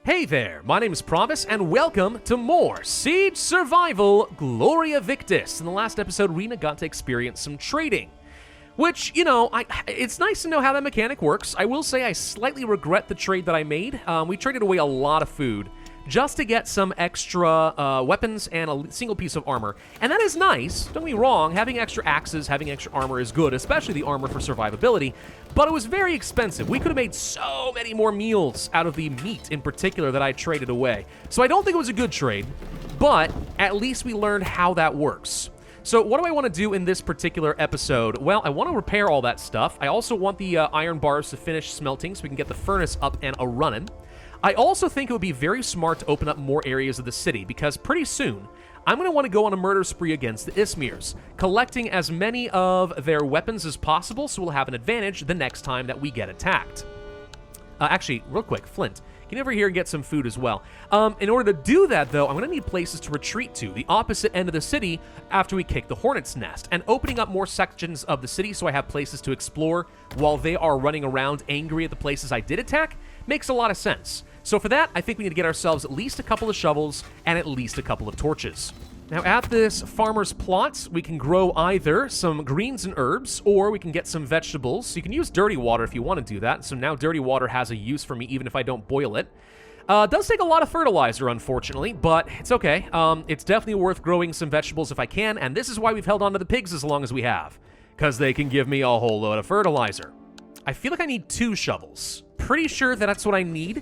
Hey there, my name is Pravus, and welcome to more Siege Survival Gloria Victis. In the last episode, Rena got to experience some trading, which, you know, it's nice to know how that mechanic works. I will say I slightly regret the trade that I made. We traded away a lot of food just to get some extra weapons and a single piece of armor. And that is nice, don't get me wrong, having extra axes, having extra armor is good, especially the armor for survivability, but it was very expensive. We could have made so many more meals out of the meat in particular that I traded away. So I don't think it was a good trade, but at least we learned how that works. So what do I want to do in this particular episode? Well, I want to repair all that stuff. I also want the iron bars to finish smelting so we can get the furnace up and a-running. I also think it would be very smart to open up more areas of the city, because pretty soon, I'm going to want to go on a murder spree against the Ismirs, collecting as many of their weapons as possible so we'll have an advantage the next time that we get attacked. Actually, real quick, Flint, get over here and get some food as well. In order to do that, though, I'm going to need places to retreat to, the opposite end of the city after we kick the Hornet's Nest, and opening up more sections of the city so I have places to explore while they are running around angry at the places I did attack makes a lot of sense. So for that, I think we need to get ourselves at least a couple of shovels and at least a couple of torches. Now at this farmer's plot, we can grow either some greens and herbs, or we can get some vegetables. You can use dirty water if you want to do that, so now dirty water has a use for me even if I don't boil it. It does take a lot of fertilizer, unfortunately, but it's okay. It's definitely worth growing some vegetables if I can, and this is why we've held on to the pigs as long as we have, because they can give me a whole load of fertilizer. I feel like I need 2 shovels. Pretty sure that that's what I need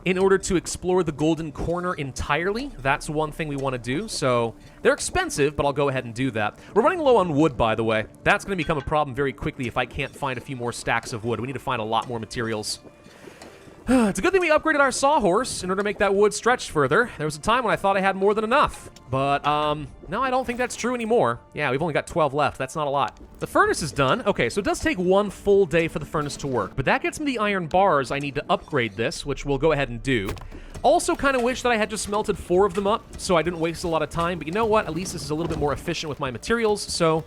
in order to explore the Golden Corner entirely. That's one thing we want to do, so they're expensive, but I'll go ahead and do that. We're running low on wood, by the way. That's going to become a problem very quickly if I can't find a few more stacks of wood. We need to find a lot more materials. It's a good thing we upgraded our sawhorse in order to make that wood stretch further. There was a time when I thought I had more than enough, but no, I don't think that's true anymore. Yeah, we've only got 12 left. That's not a lot. The furnace is done. Okay, so it does take 1 full day for the furnace to work, but that gets me the iron bars I need to upgrade this, which we'll go ahead and do. Also kind of wish that I had just smelted 4 of them up so I didn't waste a lot of time, but you know what? At least this is a little bit more efficient with my materials, so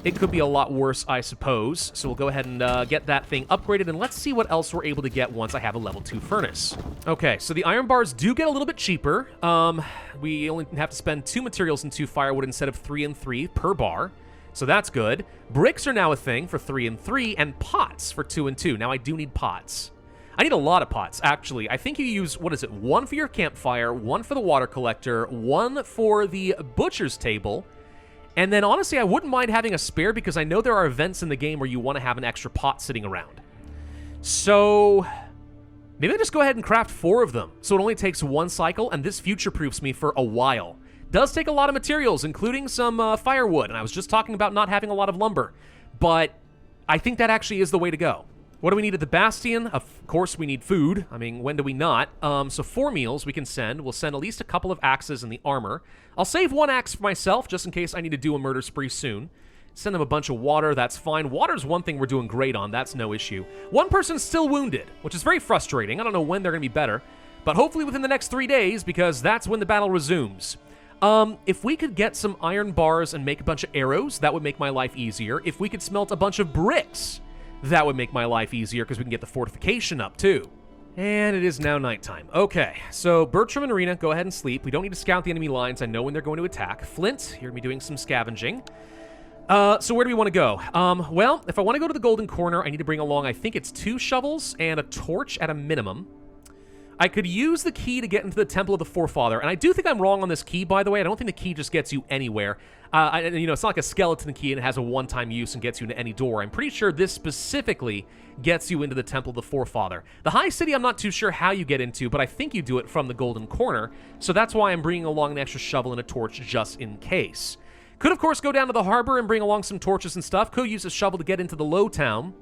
it could be a lot worse, I suppose. So we'll go ahead and get that thing upgraded, and let's see what else we're able to get once I have a level 2 furnace. Okay, so the iron bars do get a little bit cheaper. We only have to spend 2 materials and 2 firewood instead of 3 and 3 per bar. So that's good. Bricks are now a thing for 3 and 3, and pots for 2 and 2. Now I do need pots. I need a lot of pots, actually. I think you use, 1 for your campfire, 1 for the water collector, 1 for the butcher's table, and then honestly, I wouldn't mind having a spare because I know there are events in the game where you want to have an extra pot sitting around. So maybe I'll just go ahead and craft 4 of them, so it only takes 1 cycle, and this future-proofs me for a while. Does take a lot of materials, including some firewood, and I was just talking about not having a lot of lumber, but I think that actually is the way to go. What do we need at the bastion? Of course we need food. I mean, when do we not? So 4 meals we can send. We'll send at least a couple of axes and the armor. I'll save 1 axe for myself, just in case I need to do a murder spree soon. Send them a bunch of water, that's fine. Water's one thing we're doing great on, that's no issue. 1 person's still wounded, which is very frustrating. I don't know when they're gonna be better, but hopefully within the next 3 days, because that's when the battle resumes. If we could get some iron bars and make a bunch of arrows, that would make my life easier. If we could smelt a bunch of bricks, that would make my life easier because we can get the fortification up too. And it is now nighttime. Okay, so Bertram and Rena, go ahead and sleep. We don't need to scout the enemy lines. I know when they're going to attack. Flint, you're going to be doing some scavenging. So where do we want to go? Well, if I want to go to the Golden Corner, I need to bring along, I think it's 2 shovels and a torch at a minimum. I could use the key to get into the Temple of the Forefather, and I do think I'm wrong on this key, by the way. I don't think the key just gets you anywhere. You know, it's not like a skeleton key and it has a one-time use and gets you into any door. I'm pretty sure this specifically gets you into the Temple of the Forefather. The High City, I'm not too sure how you get into, but I think you do it from the Golden Corner, so that's why I'm bringing along an extra shovel and a torch just in case. Could, of course, go down to the harbor and bring along some torches and stuff. Could use a shovel to get into the Low Town.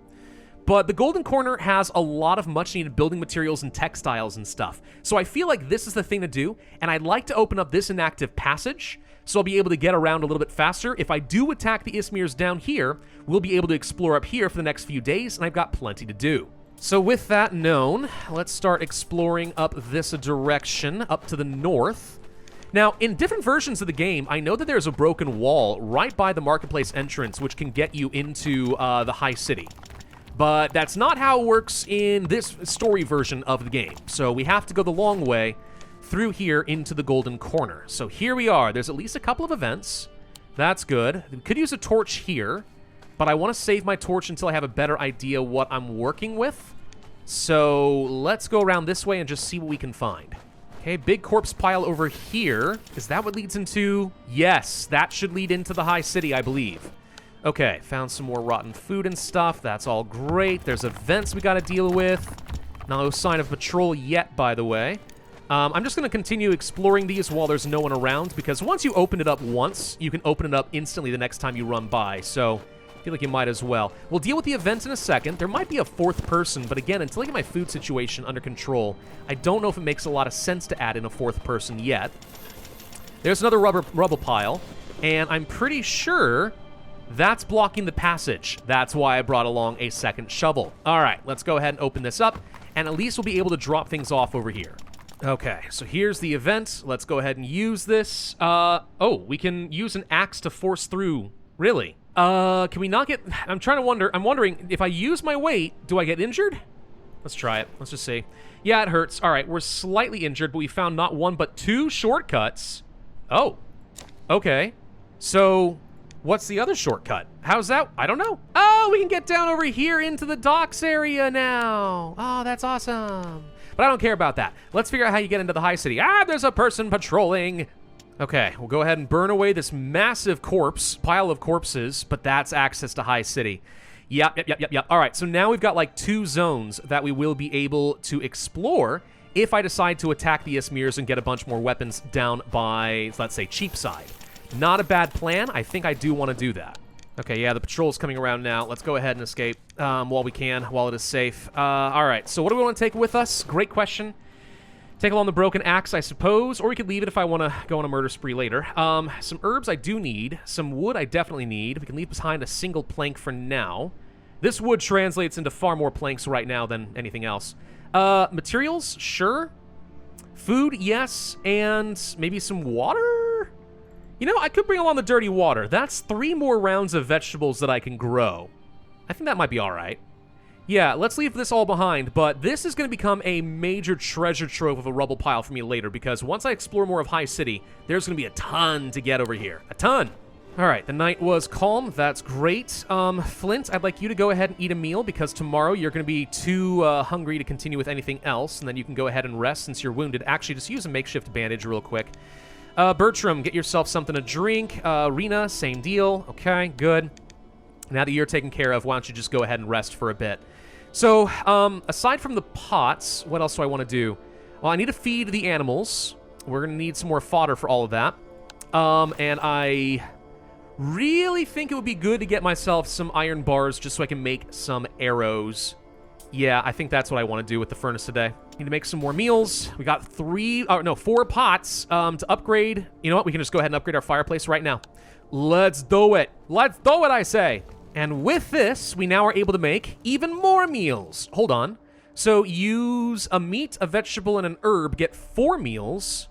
But the Golden Corner has a lot of much-needed building materials and textiles and stuff. So I feel like this is the thing to do, and I'd like to open up this inactive passage, so I'll be able to get around a little bit faster. If I do attack the Ismirs down here, we'll be able to explore up here for the next few days, and I've got plenty to do. So with that known, let's start exploring up this direction, up to the north. Now, in different versions of the game, I know that there's a broken wall right by the marketplace entrance, which can get you into the High City. But that's not how it works in this story version of the game. So we have to go the long way through here into the Golden Corner. So here we are. There's at least a couple of events. That's good. We could use a torch here, but I want to save my torch until I have a better idea what I'm working with. So let's go around this way and just see what we can find. Okay, big corpse pile over here. Is that what leads into... Yes, that should lead into the High City, I believe. Okay, found some more rotten food and stuff. That's all great. There's events we got to deal with. No sign of patrol yet, by the way. I'm just going to continue exploring these while there's no one around, because once you open it up once, you can open it up instantly the next time you run by, so I feel like you might as well. We'll deal with the events in a second. There might be a fourth person, but again, until I get my food situation under control, I don't know if it makes a lot of sense to add in a fourth person yet. There's another rubble pile, and I'm pretty sure that's blocking the passage. That's why I brought along a second shovel. All right, let's go ahead and open this up, and at least we'll be able to drop things off over here. Okay, so here's the event. Let's go ahead and use this. Oh, we can use an axe to force through. Really? Can we not get... I'm wondering, if I use my weight, do I get injured? Let's try it. Let's just see. Yeah, it hurts. All right, we're slightly injured, but we found not one, but two shortcuts. Oh, okay. So, what's the other shortcut? How's that? I don't know. Oh, we can get down over here into the docks area now. Oh, that's awesome. But I don't care about that. Let's figure out how you get into the High City. Ah, there's a person patrolling. Okay, we'll go ahead and burn away this massive pile of corpses, but that's access to High City. Yep. All right, so now we've got like 2 zones that we will be able to explore if I decide to attack the Ismirs and get a bunch more weapons down by, let's say, Cheapside. Not a bad plan. I think I do want to do that. Okay, yeah, the patrol's coming around now. Let's go ahead and escape while we can, while it is safe. All right, so what do we want to take with us? Great question. Take along the broken axe, I suppose, or we could leave it if I want to go on a murder spree later. Some herbs I do need. Some wood I definitely need. We can leave behind a single plank for now. This wood translates into far more planks right now than anything else. Materials? Sure. Food? Yes. And maybe some water? You know, I could bring along the dirty water. That's 3 more rounds of vegetables that I can grow. I think that might be all right. Yeah, let's leave this all behind, but this is going to become a major treasure trove of a rubble pile for me later, because once I explore more of High City, there's going to be a ton to get over here. A ton! All right, the night was calm. That's great. Flint, I'd like you to go ahead and eat a meal, because tomorrow you're going to be too hungry to continue with anything else, and then you can go ahead and rest since you're wounded. Actually, just use a makeshift bandage real quick. Bertram, get yourself something to drink. Rena, same deal. Okay, good. Now that you're taken care of, why don't you just go ahead and rest for a bit. So, aside from the pots, what else do I want to do? Well, I need to feed the animals. We're going to need some more fodder for all of that. And I really think it would be good to get myself some iron bars just so I can make some arrows. Yeah, I think that's what I want to do with the furnace today. Need to make some more meals. We got 4 pots to upgrade. You know what? We can just go ahead and upgrade our fireplace right now. Let's do it. Let's do it, I say. And with this, we now are able to make even more meals. Hold on. So use a meat, a vegetable, and an herb, get 4 meals,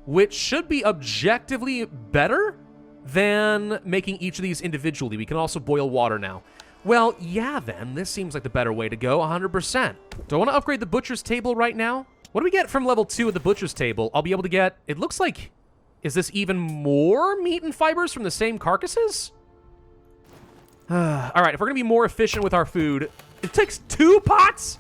which should be objectively better than making each of these individually. We can also boil water now. Well, yeah, then. This seems like the better way to go, 100%. Do I want to upgrade the butcher's table right now? What do we get from level 2 of the butcher's table? I'll be able to get... It looks like... Is this even more meat and fibers from the same carcasses? All right, if we're going to be more efficient with our food... It takes 2 pots?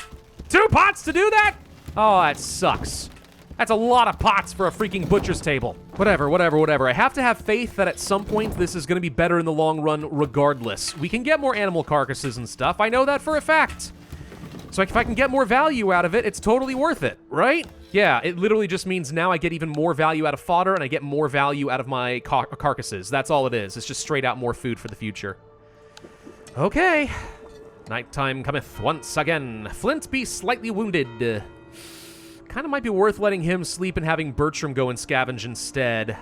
2 pots to do that? Oh, that sucks. That's a lot of pots for a freaking butcher's table. Whatever. I have to have faith that at some point this is going to be better in the long run regardless. We can get more animal carcasses and stuff. I know that for a fact. So if I can get more value out of it, it's totally worth it, right? Yeah, it literally just means now I get even more value out of fodder and I get more value out of my carcasses. That's all it is. It's just straight out more food for the future. Okay. Nighttime cometh once again. Flint be slightly wounded. Kind of might be worth letting him sleep and having Bertram go and scavenge instead.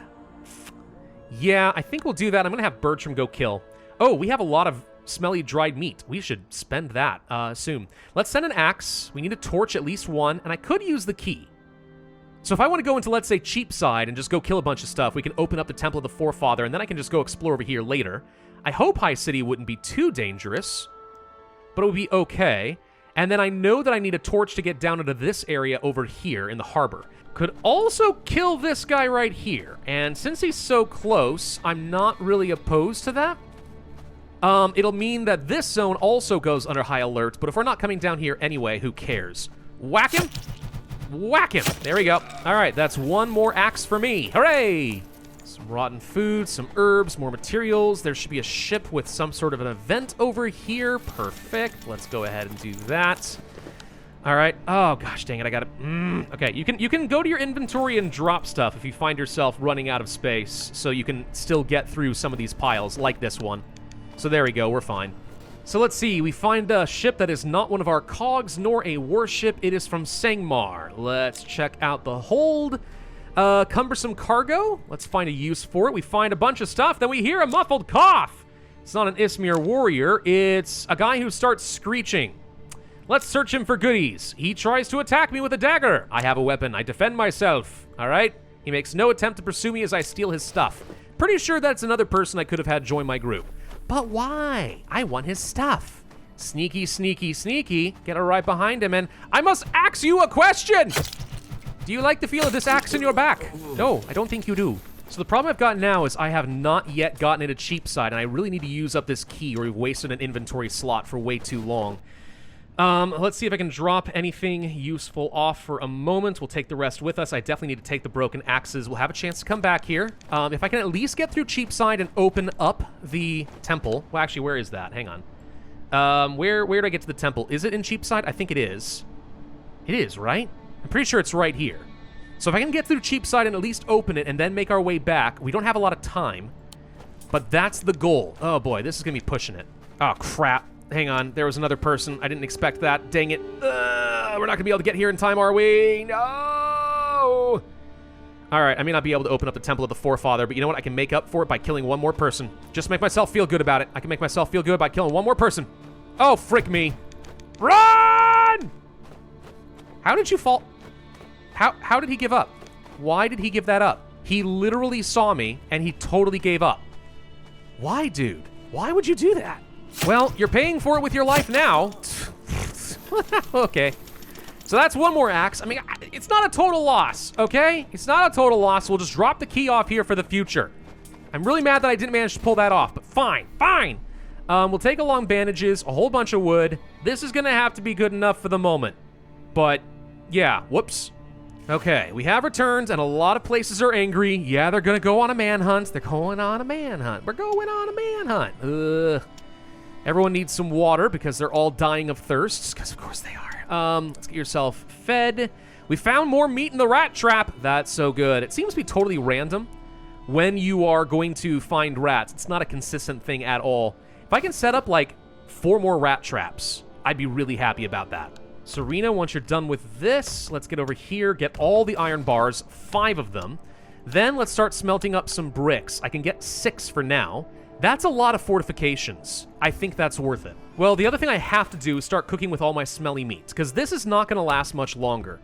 Yeah, I think we'll do that. I'm going to have Bertram go kill. Oh, we have a lot of smelly dried meat. We should spend that soon. Let's send an axe. We need a torch, at least 1, and I could use the key. So if I want to go into, let's say, Cheapside and just go kill a bunch of stuff, we can open up the Temple of the Forefather, and then I can just go explore over here later. I hope High City wouldn't be too dangerous. but it would be okay. And then I know that I need a torch to get down into this area over here in the harbor. Could also kill this guy right here. And since he's so close, I'm not really opposed to that. It'll mean that this zone also goes under high alert, but if we're not coming down here anyway, who cares? Whack him! Whack him! There we go. All right, that's one more axe for me. Hooray! Some rotten food, some herbs, more materials. There should be a ship with some sort of an event over here. Perfect. Let's go ahead and do that. All right. Oh, gosh, dang it. I got to... Okay, you can go to your inventory and drop stuff if you find yourself running out of space, so you can still get through some of these piles, like this one. So there we go. We're fine. So let's see. We find a ship that is not one of our cogs, nor a warship. It is from Sangmar. Let's check out the hold. Cumbersome cargo. Let's find a use for it. We find a bunch of stuff. Then we hear a muffled cough. It's not an Ismir warrior. It's a guy who starts screeching. Let's search him for goodies. He tries to attack me with a dagger. I have a weapon. I defend myself. All right? He makes no attempt to pursue me as I steal his stuff. Pretty sure that's another person I could have had join my group. But why? I want his stuff. Sneaky, sneaky, sneaky. Get right behind him and I must ask you a question. Do you like the feel of this axe in your back? No, I don't think you do. So the problem I've got now is I have not yet gotten into Cheapside, and I really need to use up this key, or we've wasted an inventory slot for way too long. Let's see if I can drop anything useful off for a moment. We'll take the rest with us. I definitely need to take the broken axes. We'll have a chance to come back here. If I can at least get through Cheapside and open up the temple. Well, actually, where is that? Hang on. Where do I get to the temple? Is it in Cheapside? I think it is. It is, right? I'm pretty sure it's right here. So if I can get through Cheapside and at least open it and then make our way back, we don't have a lot of time, but that's the goal. Oh boy, this is gonna be pushing it. Oh crap, hang on, there was another person. I didn't expect that, dang it. We're not gonna be able to get here in time, are we? No! All right, I may not be able to open up the Temple of the Forefather, but you know what? I can make up for it by killing one more person. Just make myself feel good about it. I can make myself feel good by killing one more person. Oh, frick me. Run! How did you fall? How did he give up? Why did he give that up? He literally saw me, and he totally gave up. Why, dude? Why would you do that? Well, you're paying for it with your life now. Okay. So that's one more axe. I mean, it's not a total loss, okay? It's not a total loss. We'll just drop the key off here for the future. I'm really mad that I didn't manage to pull that off, but fine, fine. We'll take along bandages, a whole bunch of wood. This is gonna have to be good enough for the moment. But, yeah, whoops. Okay, we have returned, and a lot of places are angry. Yeah, they're gonna go on a manhunt. They're going on a manhunt. We're going on a manhunt. Ugh. Everyone needs some water because they're all dying of thirst, because of course they are. Let's get yourself fed. We found more meat in the rat trap. That's so good. It seems to be totally random when you are going to find rats. It's not a consistent thing at all. If I can set up like 4 more rat traps, I'd be really happy about that. Serena, once you're done with this, let's get over here, get all the iron bars, 5 of them. Then let's start smelting up some bricks. I can get 6 for now. That's a lot of fortifications. I think that's worth it. Well, the other thing I have to do is start cooking with all my smelly meats, because this is not going to last much longer.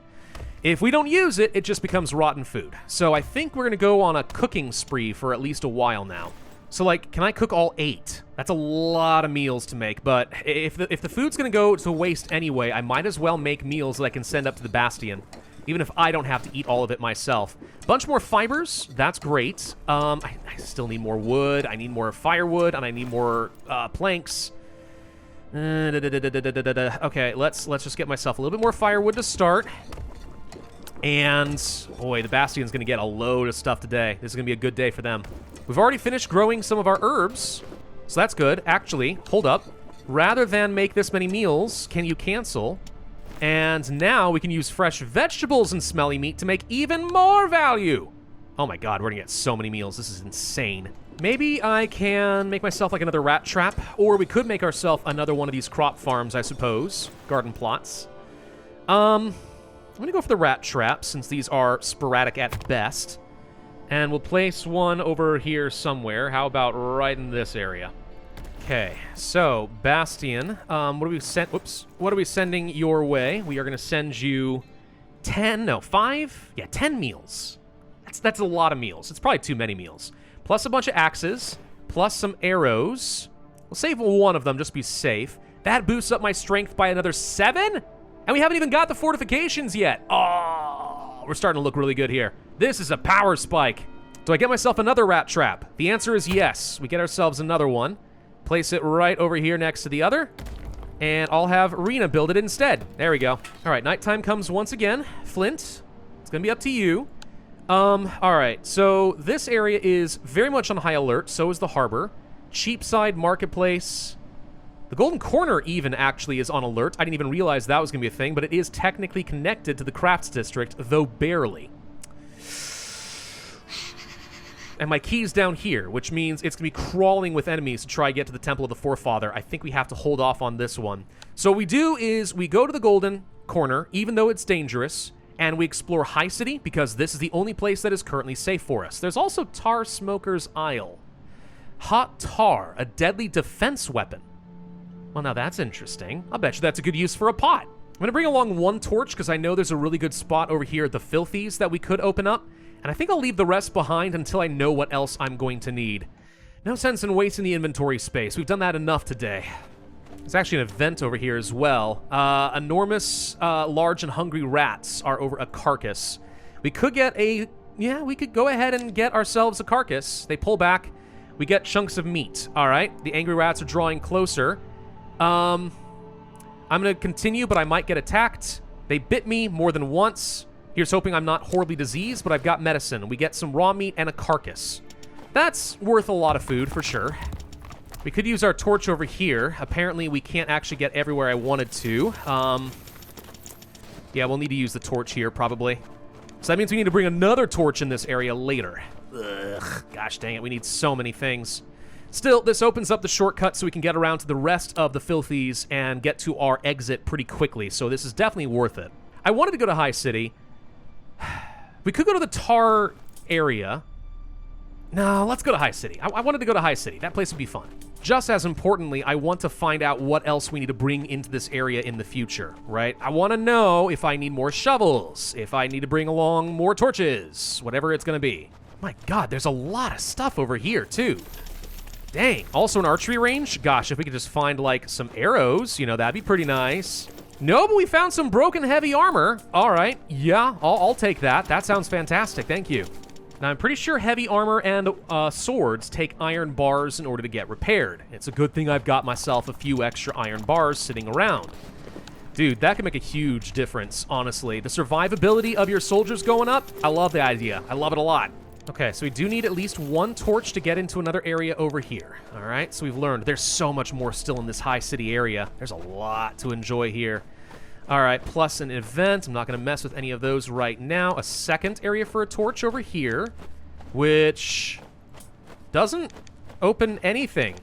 If we don't use it, it just becomes rotten food. So I think we're going to go on a cooking spree for at least a while now. So, like, can I cook all 8? That's a lot of meals to make, but if the food's gonna go to waste anyway, I might as well make meals that I can send up to the bastion, even if I don't have to eat all of it myself. Bunch more fibers, that's great. I still need more wood, I need more firewood, and I need more planks. Okay, let's just get myself a little bit more firewood to start. And, boy, the Bastion's going to get a load of stuff today. This is going to be a good day for them. We've already finished growing some of our herbs, so that's good. Actually, hold up. Rather than make this many meals, can you cancel? And now we can use fresh vegetables and smelly meat to make even more value. Oh my god, we're going to get so many meals. This is insane. Maybe I can make myself like another rat trap, or we could make ourselves another one of these crop farms, I suppose. Garden plots. I'm going to go for the rat trap, since these are sporadic at best. And we'll place one over here somewhere. How about right in this area? Okay, so, Bastion, what are we sending your way? We are going to send you 5? Yeah, 10 meals. That's a lot of meals. It's probably too many meals. Plus a bunch of axes, plus some arrows. We'll save one of them, just to be safe. That boosts up my strength by another 7? And we haven't even got the fortifications yet. Oh, we're starting to look really good here. This is a power spike. Do I get myself another rat trap? The answer is yes. We get ourselves another one. Place it right over here next to the other. And I'll have Rena build it instead. There we go. All right, nighttime comes once again. Flint, it's gonna be up to you. All right, so this area is very much on high alert. So is the harbor. Cheapside Marketplace. The Golden Corner even actually is on alert. I didn't even realize that was gonna be a thing, but it is technically connected to the Crafts District, though barely. And my key's down here, which means it's gonna be crawling with enemies to try to get to the Temple of the Forefather. I think we have to hold off on this one. So what we do is we go to the Golden Corner, even though it's dangerous, and we explore High City, because this is the only place that is currently safe for us. There's also Tar Smoker's Isle. Hot tar, a deadly defense weapon. Well, now that's interesting. I'll bet you that's a good use for a pot. I'm gonna bring along one torch, because I know there's a really good spot over here at the Filthies that we could open up. And I think I'll leave the rest behind until I know what else I'm going to need. No sense in wasting the inventory space. We've done that enough today. There's actually an event over here as well. Enormous, large and hungry rats are over a carcass. We could get a... Yeah, we could go ahead and get ourselves a carcass. They pull back. We get chunks of meat. All right. The angry rats are drawing closer. I'm going to continue, but I might get attacked. They bit me more than once. Here's hoping I'm not horribly diseased, but I've got medicine. We get some raw meat and a carcass. That's worth a lot of food, for sure. We could use our torch over here. Apparently, we can't actually get everywhere I wanted to. Yeah, we'll need to use the torch here, probably. So that means we need to bring another torch in this area later. Ugh, gosh dang it, we need so many things. Still, this opens up the shortcut so we can get around to the rest of the Filthies and get to our exit pretty quickly, so this is definitely worth it. I wanted to go to High City. We could go to the Tar area. No, let's go to High City. I wanted to go to High City. That place would be fun. Just as importantly, I want to find out what else we need to bring into this area in the future, right? I want to know if I need more shovels, if I need to bring along more torches, whatever it's going to be. My God, there's a lot of stuff over here, too. Dang. Also an archery range? Gosh, if we could just find, like, some arrows, you know, that'd be pretty nice. No, but we found some broken heavy armor. All right. Yeah, I'll take that. That sounds fantastic. Thank you. Now, I'm pretty sure heavy armor and swords take iron bars in order to get repaired. It's a good thing I've got myself a few extra iron bars sitting around. Dude, that can make a huge difference, honestly. The survivability of your soldiers going up, I love the idea. I love it a lot. Okay, so we do need at least one torch to get into another area over here. All right, so we've learned there's so much more still in this High City area. There's a lot to enjoy here. All right, plus an event. I'm not going to mess with any of those right now. A second area for a torch over here, which doesn't open anything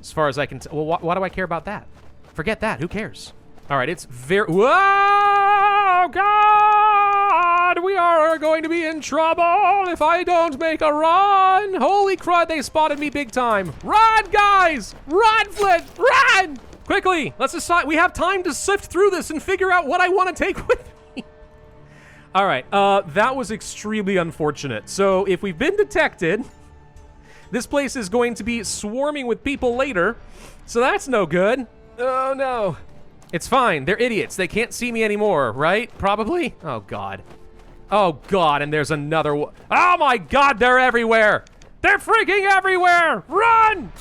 as far as I can tell. Well, why do I care about that? Forget that. Who cares? All right, it's very... Whoa, God! We are going to be in trouble if I don't make a run. Holy crud, they spotted me big time. Run, guys! Run, Flint! Run! Quickly, let's decide. We have time to sift through this and figure out what I want to take with me. All right, that was extremely unfortunate. So if we've been detected, this place is going to be swarming with people later. So that's no good. Oh, no. It's fine. They're idiots. They can't see me anymore, right? Probably? Oh, God. Oh, God, and there's another one. Oh, my God, they're everywhere. They're freaking everywhere. Run!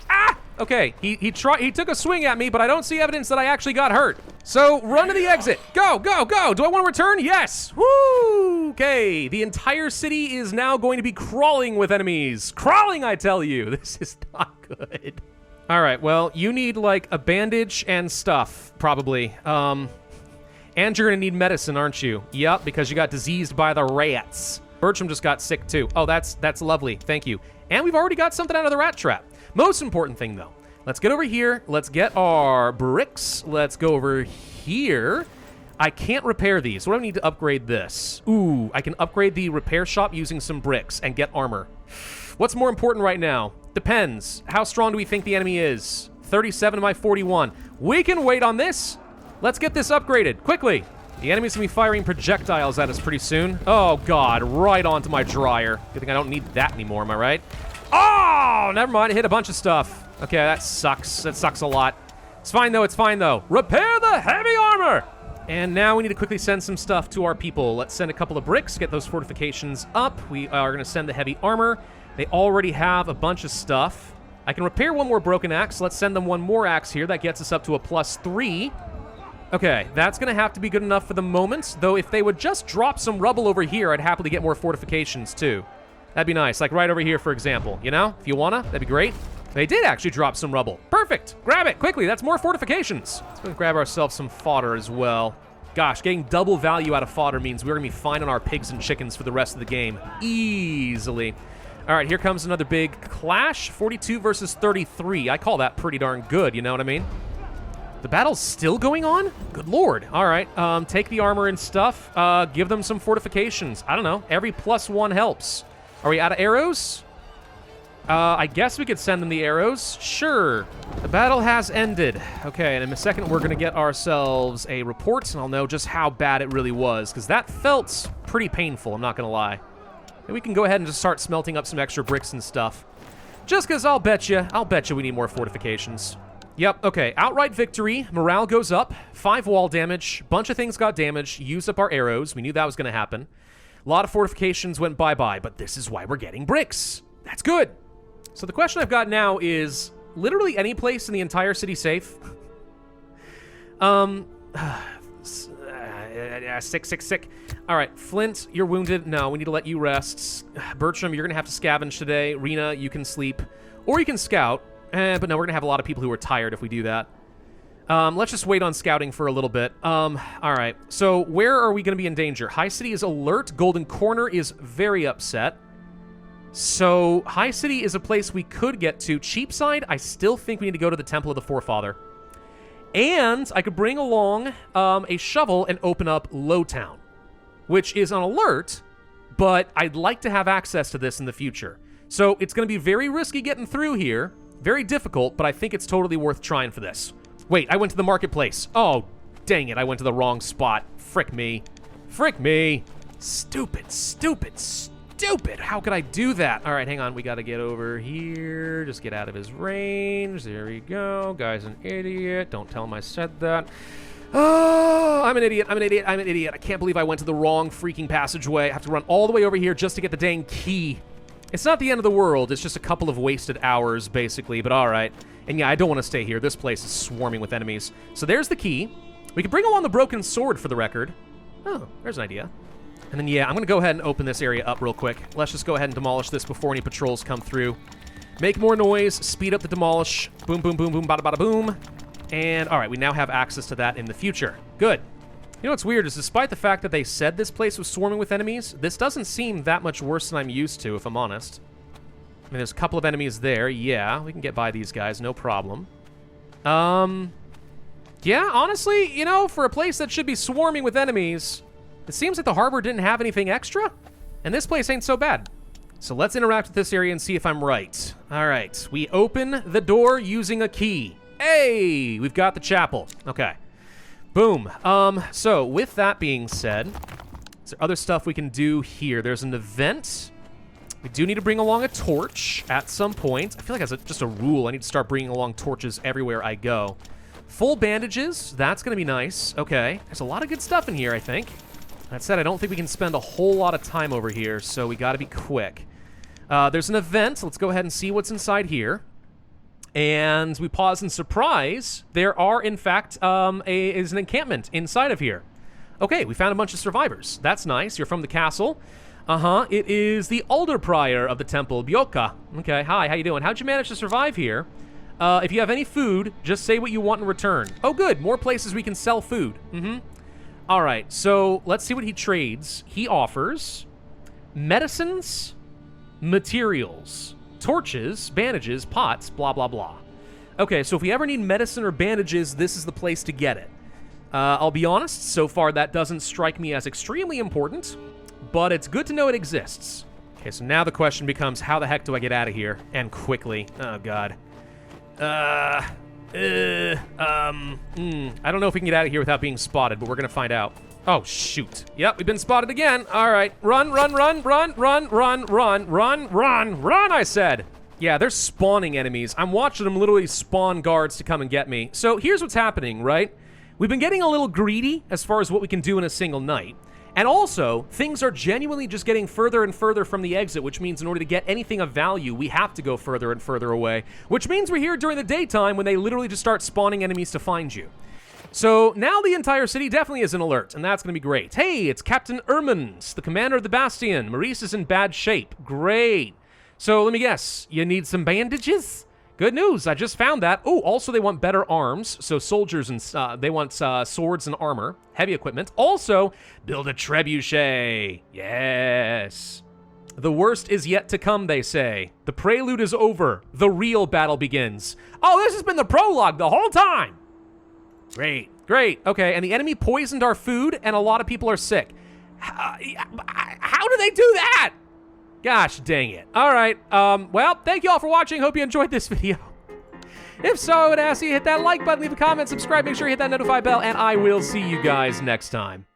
Ah! Okay, he took a swing at me, but I don't see evidence that I actually got hurt. So, run to the exit. Go, go, go. Do I want to return? Yes. Woo! Okay, the entire city is now going to be crawling with enemies. Crawling, I tell you. This is not good. All right, well, you need, like, a bandage and stuff, probably. And you're gonna need medicine, aren't you? Yep, because you got diseased by the rats. Bertram just got sick, too. Oh, that's lovely. Thank you. And we've already got something out of the rat trap. Most important thing, though, let's get over here. Let's get our bricks. Let's go over here. I can't repair these. What do I need to upgrade this? Ooh, I can upgrade the repair shop using some bricks and get armor. What's more important right now? Depends. How strong do we think the enemy is? 37 to my 41. We can wait on this. Let's get this upgraded, quickly. The enemy's gonna be firing projectiles at us pretty soon. Oh, God, right onto my dryer. Good thing I don't need that anymore, am I right? Oh, never mind, it hit a bunch of stuff. Okay, that sucks. That sucks a lot. It's fine, though. It's fine, though. Repair the heavy armor! And now we need to quickly send some stuff to our people. Let's send a couple of bricks, get those fortifications up. We are going to send the heavy armor. They already have a bunch of stuff. I can repair one more broken axe. Let's send them one more axe here. That gets us up to a +3. Okay, that's going to have to be good enough for the moment. Though if they would just drop some rubble over here, I'd happily get more fortifications, too. That'd be nice. Like right over here, for example. You know? If you wanna, that'd be great. They did actually drop some rubble. Perfect. Grab it quickly. That's more fortifications. Let's go grab ourselves some fodder as well. Gosh, getting double value out of fodder means we're going to be fine on our pigs and chickens for the rest of the game. Easily. All right, here comes another big clash. 42 versus 33. I call that pretty darn good, you know what I mean? The battle's still going on? Good lord. All right, take the armor and stuff. Give them some fortifications. I don't know. Every +1 helps. Are we out of arrows? I guess we could send them the arrows. Sure. The battle has ended. Okay, and in a second we're going to get ourselves a report, and I'll know just how bad it really was, because that felt pretty painful, I'm not going to lie. And we can go ahead and just start smelting up some extra bricks and stuff. Just because I'll bet you we need more fortifications. Yep, okay, outright victory. Morale goes up. 5 wall damage. Bunch of things got damaged. Used up our arrows. We knew that was going to happen. A lot of fortifications went bye-bye, but this is why we're getting bricks. That's good. So the question I've got now is, literally any place in the entire city safe? Sick. All right, Flint, you're wounded. No, we need to let you rest. Bertram, you're going to have to scavenge today. Rena, you can sleep. Or you can scout. But no, we're going to have a lot of people who are tired if we do that. Let's just wait on scouting for a little bit. All right, so where are we going to be in danger? High City is alert. Golden Corner is very upset. So, High City is a place we could get to. Cheapside, I still think we need to go to the Temple of the Forefather. And I could bring along a shovel and open up Lowtown, which is on alert, but I'd like to have access to this in the future. So, it's going to be very risky getting through here. Very difficult, but I think it's totally worth trying for this. Wait, I went to the marketplace. Oh, dang it, I went to the wrong spot. Frick me. Frick me. Stupid. How could I do that? All right, hang on. We got to get over here. Just get out of his range. There we go. Guy's an idiot. Don't tell him I said that. Oh, I'm an idiot. I can't believe I went to the wrong freaking passageway. I have to run all the way over here just to get the dang key. It's not the end of the world. It's just a couple of wasted hours, basically, but all right. And yeah, I don't want to stay here. This place is swarming with enemies. So there's the key. We could bring along the broken sword for the record. Oh, there's an idea. And then, yeah, I'm going to go ahead and open this area up real quick. Let's just go ahead and demolish this before any patrols come through. Make more noise, speed up the demolish. Boom, boom, boom, boom, bada, bada, boom. And, all right, we now have access to that in the future. Good. You know what's weird is despite the fact that they said this place was swarming with enemies, this doesn't seem that much worse than I'm used to, if I'm honest. I mean, there's a couple of enemies there. Yeah, we can get by these guys, no problem. Yeah, honestly, you know, for a place that should be swarming with enemies, it seems like the harbor didn't have anything extra, and this place ain't so bad. So let's interact with this area and see if I'm right. All right, we open the door using a key. Hey, we've got the chapel. Okay, boom. So with that being said, is there other stuff we can do here? There's an event. We do need to bring along a torch at some point. I feel like as just a rule, I need to start bringing along torches everywhere I go. Full bandages, that's gonna be nice. Okay, there's a lot of good stuff in here, I think. That said, I don't think we can spend a whole lot of time over here, so we gotta be quick. There's an event. Let's go ahead and see what's inside here. And we pause in surprise. There are, in fact, is an encampment inside of here. Okay, we found a bunch of survivors. That's nice. You're from the castle. It is the Alder Prior of the temple, Byoka. Okay, hi, how you doing? How'd you manage to survive here? If you have any food, just say what you want in return. Oh, good. More places we can sell food. All right, so let's see what he trades. He offers medicines, materials, torches, bandages, pots, blah, blah, blah. Okay, so if we ever need medicine or bandages, this is the place to get it. I'll be honest, so far that doesn't strike me as extremely important, but it's good to know it exists. Okay, so now the question becomes, how the heck do I get out of here? And quickly. Oh, God. I don't know if we can get out of here without being spotted, but we're gonna find out. Oh, shoot. Yep, we've been spotted again. All right. Run, I said. Yeah, they're spawning enemies. I'm watching them literally spawn guards to come and get me. So here's what's happening, right? We've been getting a little greedy as far as what we can do in a single night. And also, things are genuinely just getting further and further from the exit, which means in order to get anything of value, we have to go further and further away. Which means we're here during the daytime when they literally just start spawning enemies to find you. So now the entire city definitely is in alert, and that's going to be great. Hey, it's Captain Ermans, the commander of the bastion. Maurice is in bad shape. Great. So let me guess, you need some bandages? Good news, I just found that. Oh, also they want better arms, so soldiers and they want swords and armor, heavy equipment. Also, build a trebuchet. Yes. The worst is yet to come, they say. The prelude is over. The real battle begins. Oh, this has been the prologue the whole time. Great, great. Okay, and the enemy poisoned our food, and a lot of people are sick. How do they do that? Gosh dang it. All right, well, thank you all for watching. Hope you enjoyed this video. If so, I would ask you to hit that like button, leave a comment, subscribe, make sure you hit that notify bell, and I will see you guys next time.